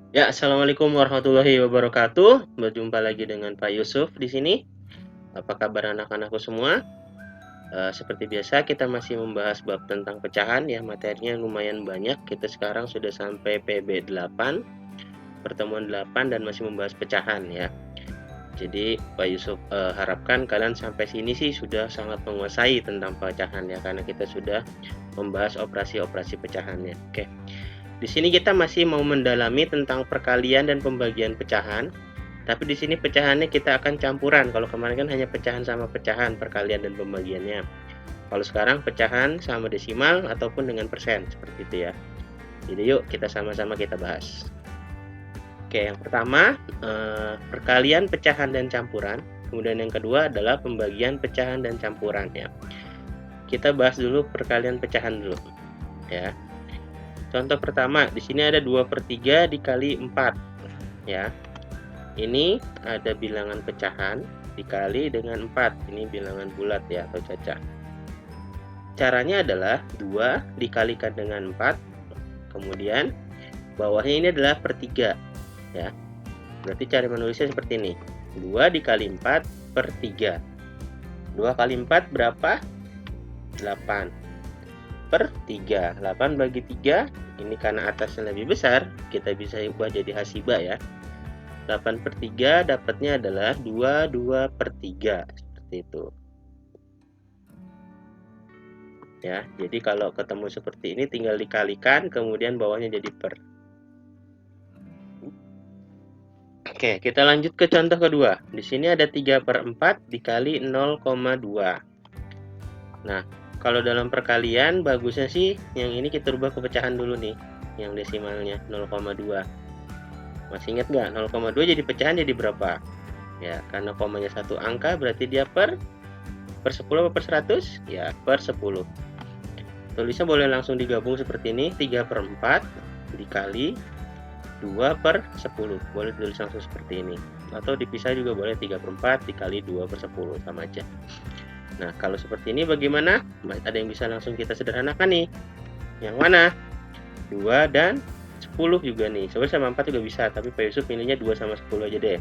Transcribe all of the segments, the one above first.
Ya, assalamualaikum warahmatullahi wabarakatuh. Berjumpa lagi dengan Pak Yusuf di sini. Apa kabar anak-anakku semua? Seperti biasa kita masih membahas bab tentang pecahan ya, materinya lumayan banyak. Kita sekarang sudah sampai PB 8, pertemuan 8 dan masih membahas pecahan ya. Jadi Pak Yusuf harapkan kalian sampai sini sih sudah sangat menguasai tentang pecahan ya, karena kita sudah membahas operasi-operasi pecahannya. Oke. Di sini kita masih mau mendalami tentang perkalian dan pembagian pecahan. Tapi di sini pecahannya kita akan campuran. Kalau kemarin kan hanya pecahan sama pecahan, perkalian dan pembagiannya. Kalau sekarang pecahan sama desimal ataupun dengan persen, seperti itu ya. Jadi yuk kita sama-sama kita bahas. Oke, yang pertama perkalian, pecahan, dan campuran. Kemudian yang kedua adalah pembagian pecahan dan campuran ya. Kita bahas dulu perkalian pecahan dulu ya. Contoh pertama, di sini ada 2/3 dikali 4 ya. Ini ada bilangan pecahan dikali dengan 4. Ini bilangan bulat ya atau cacah. Caranya adalah 2 dikalikan dengan 4. Kemudian bawahnya ini adalah per 3 ya. Berarti cara menulisnya seperti ini. 2 dikali 4 per 3. 2 kali 4 berapa? 8 per 3. 8 bagi 3. Ini karena atasnya lebih besar, kita bisa ubah jadi hasibah ya. 8 per 3 dapatnya adalah 2 per 3. Seperti itu. Ya, jadi kalau ketemu seperti ini tinggal dikalikan, kemudian bawahnya jadi per. Oke, kita lanjut ke contoh kedua. Di sini ada 3/4 dikali 0,2. Nah, kalau dalam perkalian bagusnya sih yang ini kita rubah ke pecahan dulu nih, yang desimalnya 0,2. Masih ingat nggak? 0,2 jadi pecahan jadi berapa? Ya, karena komanya satu angka berarti dia per 10 atau per 100? Ya, per 10. Tulisnya boleh langsung digabung seperti ini, 3/4 dikali 2/10. Boleh tulis langsung seperti ini. Atau dipisah juga boleh, 3/4 dikali 2/10, sama aja. Nah, kalau seperti ini bagaimana? Ada yang bisa langsung kita sederhanakan nih. Yang mana? 2 dan 10 juga nih. Sebenarnya sama 4 juga bisa, tapi Pak Yusuf pilihnya 2 sama 10 aja deh.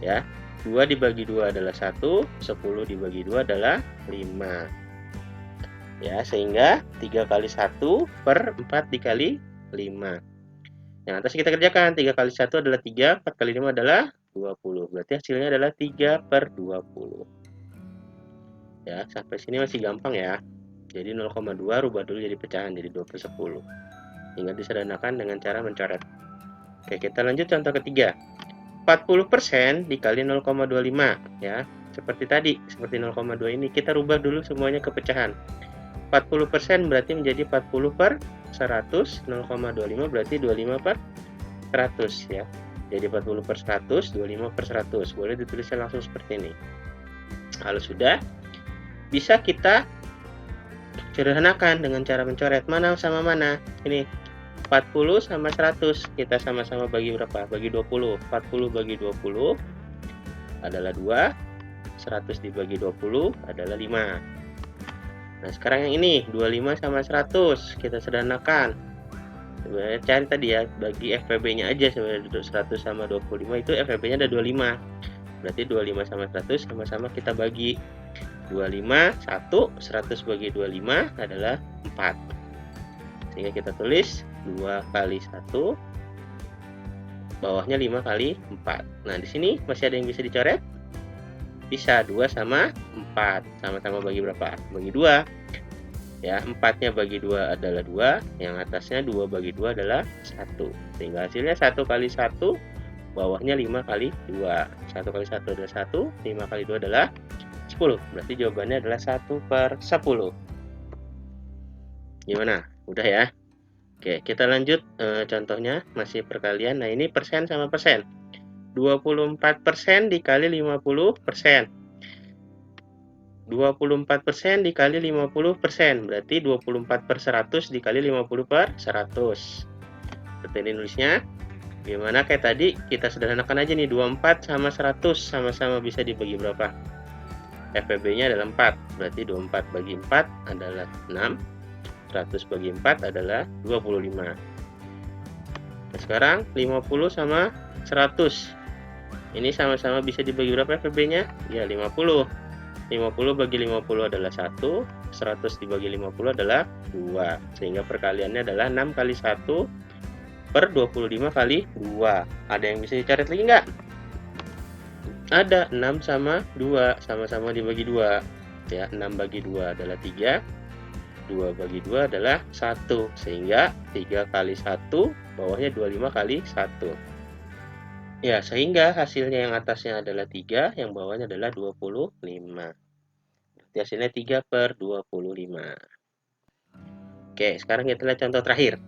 Ya, 2 dibagi 2 adalah 1, 10 dibagi 2 adalah 5. Ya, sehingga 3 kali 1 per 4 dikali 5. Yang atas kita kerjakan, 3 kali 1 adalah 3, 4 kali 5 adalah 20. Berarti hasilnya adalah 3/20. Ya, sampai sini masih gampang ya. Jadi 0,2 rubah dulu jadi pecahan, jadi 2/10. Tinggal disederhanakan dengan cara mencoret. Oke, kita lanjut contoh ketiga. 40% dikali 0,25 ya. Seperti tadi, seperti 0,2 ini kita rubah dulu semuanya ke pecahan. 40% berarti menjadi 40 per 100, 0,25 berarti 25 per 100 ya. Jadi 40 per 100, 25 per 100. Boleh ditulisnya langsung seperti ini. Kalau sudah, bisa kita sederhanakan dengan cara mencoret mana sama mana. Ini 40 sama 100, kita sama-sama bagi berapa? Bagi 20. 40 bagi 20 adalah 2, 100 dibagi 20 adalah 5. Nah, sekarang yang ini 25 sama 100 kita sederhanakan. Sebenarnya cari tadi ya, bagi FPB-nya aja. Sebenarnya 100 sama 25 itu FPB-nya ada 25. Berarti 25 sama 100 sama-sama kita bagi. 25 1, 100 bagi 25 adalah 4. Sehingga kita tulis 2 kali 1, bawahnya 5 kali 4. Nah, di sini masih ada yang bisa dicoret? Bisa, 2 sama 4. Sama-sama bagi berapa? Bagi 2. Ya, 4-nya bagi 2 adalah 2, yang atasnya 2 bagi 2 adalah 1. Sehingga hasilnya 1 kali 1, bawahnya 5 kali 2. 1 kali 1 adalah 1, 5 kali 2 adalah 10. Berarti jawabannya adalah 1/10. Gimana? Udah ya? Oke, kita lanjut contohnya, masih perkalian. Nah, ini persen sama persen. 24% dikali 50%. 24% dikali 50%, berarti 24 per 100 dikali 50 per 100. Seperti ini nulisnya. Gimana kayak tadi, kita sederhanakan aja nih, 24 sama 100 sama-sama bisa dibagi berapa? FPB-nya adalah 4, berarti 24 bagi 4 adalah 6, 100 bagi 4 adalah 25. Nah, sekarang 50 sama 100. Ini sama-sama bisa dibagi berapa FVB-nya? Ya, 50. 50 bagi 50 adalah 1, 100 dibagi 50 adalah 2. Sehingga perkaliannya adalah 6 kali 1 per 25 kali 2. Ada yang bisa dicoret lagi nggak? Ada, 6 sama 2, sama-sama dibagi 2. Ya, 6 bagi 2 adalah 3, 2 bagi 2 adalah 1. Sehingga 3 kali 1, bawahnya 25 kali 1. Ya, sehingga hasilnya yang atasnya adalah 3, yang bawahnya adalah 25. Berarti hasilnya 3 per 25. Oke, sekarang kita lihat contoh terakhir.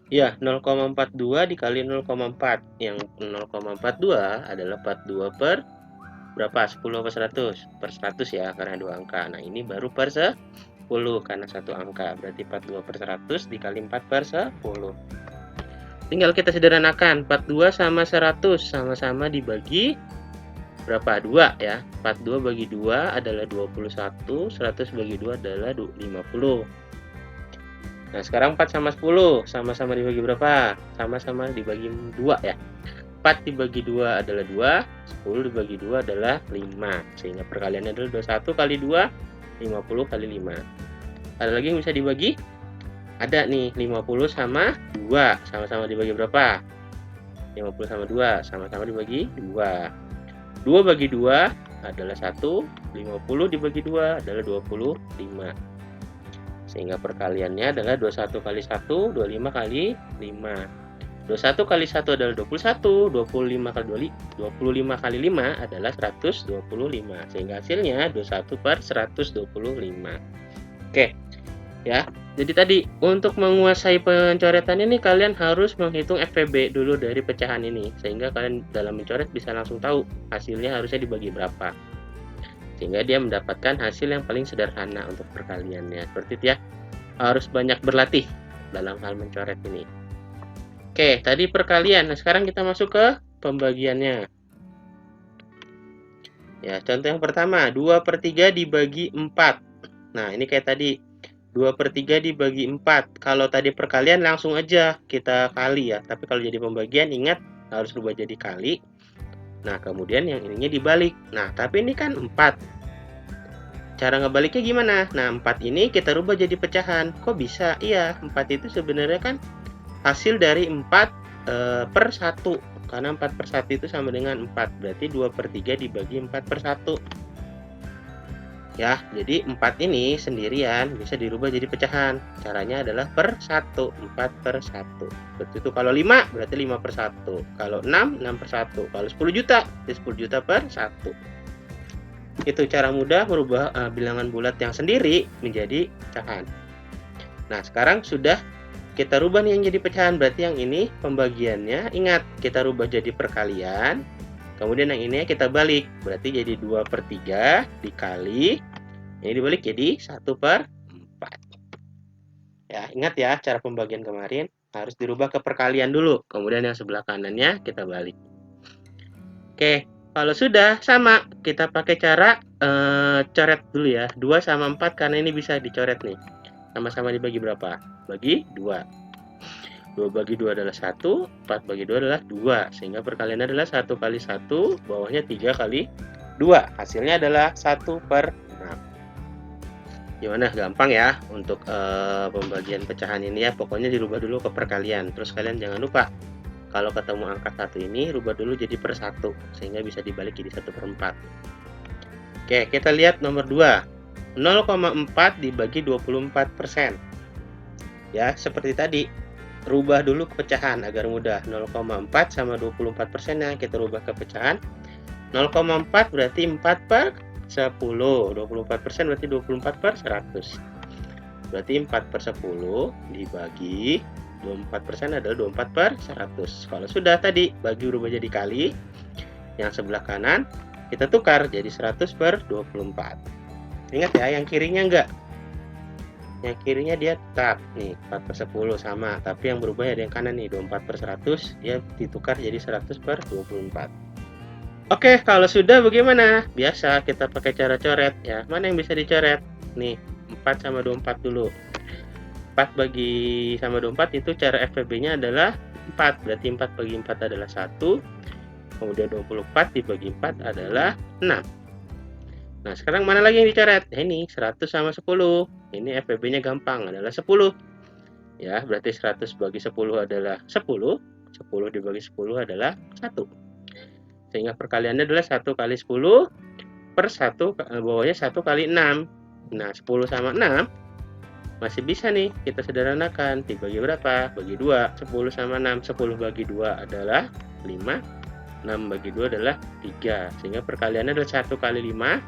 Ya, 0,42 dikali 0,4. Yang 0,42 adalah 42 per berapa? 10 per 100? Per 100 ya, karena 2 angka. Nah, ini baru per 10 karena 1 angka. Berarti 42 per 100 dikali 4 per 10. Tinggal kita sederhanakan, 42 sama 100 sama-sama dibagi berapa? 2 ya. 42 bagi 2 adalah 21, 100 bagi 2 adalah 50. Nah, sekarang 4 sama 10 sama-sama dibagi berapa? Sama-sama dibagi 2 ya. 4 dibagi 2 adalah 2, 10 dibagi 2 adalah 5. Sehingga perkaliannya adalah 21 kali 2, 50 kali 5. Ada lagi yang bisa dibagi? Ada nih, 50 sama 2, sama-sama dibagi berapa? 50 sama 2, sama-sama dibagi 2. 2 bagi 2 adalah 1, 50 dibagi 2 adalah 25. Sehingga perkaliannya adalah 21 kali 1, 25 kali 5. 21 kali 1 adalah 21, 25 kali 25 kali 5 adalah 125. Sehingga hasilnya 21 per 125. Oke. Ya, jadi tadi untuk menguasai pencoretan ini kalian harus menghitung FVB dulu dari pecahan ini, sehingga kalian dalam mencoret bisa langsung tahu hasilnya harusnya dibagi berapa, sehingga dia mendapatkan hasil yang paling sederhana untuk perkaliannya. Seperti itu ya, harus banyak berlatih dalam hal mencoret ini. Oke, tadi perkalian. Nah, sekarang kita masuk ke pembagiannya. Ya, contoh yang pertama, 2/3 dibagi 4. Nah, ini kayak tadi, 2/3 dibagi 4. Kalau tadi perkalian langsung aja kita kali ya. Tapi kalau jadi pembagian, ingat harus rubah jadi kali. Nah, kemudian yang ininya dibalik. Nah, tapi ini kan 4. Cara ngebaliknya gimana? Nah, 4 ini kita rubah jadi pecahan. Kok bisa? Iya, 4 itu sebenarnya kan hasil dari 4 per 1. Karena 4 per 1 itu sama dengan 4. Berarti 2/3 dibagi 4 per 1. Ya, jadi 4 ini sendirian bisa dirubah jadi pecahan. Caranya adalah per 1, 4 per 1. Seperti itu. Kalau 5 berarti 5 per 1. Kalau 6, 6 per 1. Kalau 10 juta, berarti 10 juta per 1. Itu cara mudah merubah bilangan bulat yang sendiri menjadi pecahan. Nah, sekarang sudah kita rubah nih yang jadi pecahan. Berarti yang ini pembagiannya, ingat, kita rubah jadi perkalian. Kemudian yang ini kita balik, berarti jadi 2/3 dikali, ini dibalik jadi 1/4. Ya, ingat ya, cara pembagian kemarin harus dirubah ke perkalian dulu, kemudian yang sebelah kanannya kita balik. Oke, kalau sudah sama, kita pakai cara coret dulu ya, 2 sama 4 karena ini bisa dicoret nih. Sama-sama dibagi berapa? Bagi 2. 2 bagi 2 adalah 1, 4 bagi 2 adalah 2. Sehingga perkaliannya adalah 1 kali 1, bawahnya 3 kali 2. Hasilnya adalah 1/6. Gimana? Gampang ya untuk pembagian pecahan ini ya. Pokoknya dirubah dulu ke perkalian. Terus kalian jangan lupa, kalau ketemu angka 1 ini, rubah dulu jadi per 1. Sehingga bisa dibalik jadi 1/4. Oke, kita lihat nomor 2. 0,4 dibagi 24%. Ya, seperti tadi. Rubah dulu ke pecahan agar mudah. 0,4 sama 24%-nya kita rubah ke pecahan. 0,4 berarti 4 per 10. 24% berarti 24 per 100. Berarti 4 per 10 dibagi 24% adalah 24 per 100. Kalau sudah tadi, bagi rubah jadi kali. Yang sebelah kanan kita tukar jadi 100 per 24. Ingat ya, yang kirinya enggak. Yang kirinya dia tetap nih 4 per 10 sama, tapi yang berubah ya yang kanan nih, 24 per 100 dia ditukar jadi 100 per 24. Oke, kalau sudah bagaimana? Biasa kita pakai cara coret ya. Mana yang bisa dicoret? Nih, 4 sama 24 dulu. 4 bagi sama 24 itu cara FPB-nya adalah 4. Berarti 4 bagi 4 adalah 1. Kemudian 24 dibagi 4 adalah 6. Nah, sekarang mana lagi yang dicoret? Nah, ini 100 sama 10. Ini FPB-nya gampang, adalah 10. Ya, berarti 100 bagi 10 adalah 10. 10 dibagi 10 adalah 1. Sehingga perkaliannya adalah 1 kali 10 per 1, bawahnya 1 kali 6. Nah, 10 sama 6 masih bisa nih kita sederhanakan. Dibagi berapa? Bagi 2. 10 sama 6. 10 bagi 2 adalah 5. 6 bagi 2 adalah 3. Sehingga perkaliannya adalah 1 kali 5.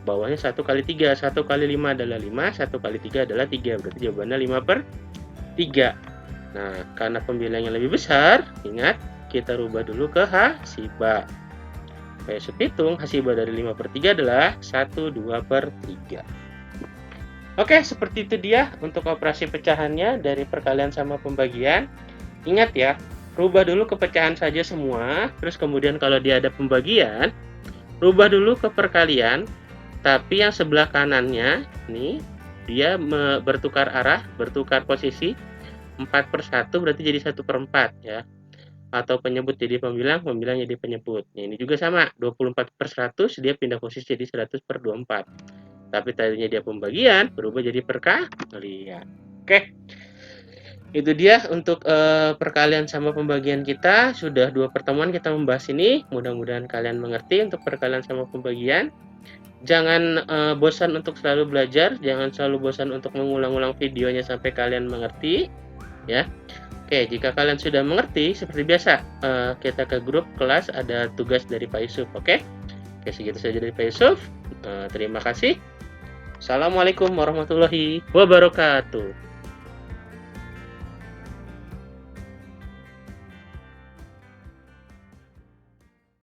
Bawahnya 1 kali 3. 1 kali 5 adalah 5. 1 kali 3 adalah 3. Berarti jawabannya 5 per 3. Nah, karena pembilangan lebih besar, ingat kita rubah dulu ke hasiba. Yusuf hitung, hasiba dari 5 per 3 adalah 1, 2 per 3. Oke, seperti itu dia untuk operasi pecahannya dari perkalian sama pembagian. Ingat ya, rubah dulu ke pecahan saja semua, terus kemudian kalau dia ada pembagian, rubah dulu ke perkalian, tapi yang sebelah kanannya, nih, dia bertukar arah, bertukar posisi, 4 per 1 berarti jadi 1 per 4 ya. Atau penyebut jadi pembilang, pembilang jadi penyebut. Nah, ini juga sama, 24 per 100 dia pindah posisi jadi 100 per 24. Tapi tadinya dia pembagian, berubah jadi perkalian. Oke, itu dia untuk perkalian sama pembagian kita. Sudah 2 pertemuan kita membahas ini. Mudah-mudahan kalian mengerti untuk perkalian sama pembagian. Jangan bosan untuk selalu belajar. Jangan selalu bosan untuk mengulang-ulang videonya sampai kalian mengerti. Ya. Oke, jika kalian sudah mengerti, seperti biasa, kita ke grup kelas ada tugas dari Pak Yusuf. Oke, segitu saja dari Pak Yusuf. Terima kasih. Assalamualaikum warahmatullahi wabarakatuh.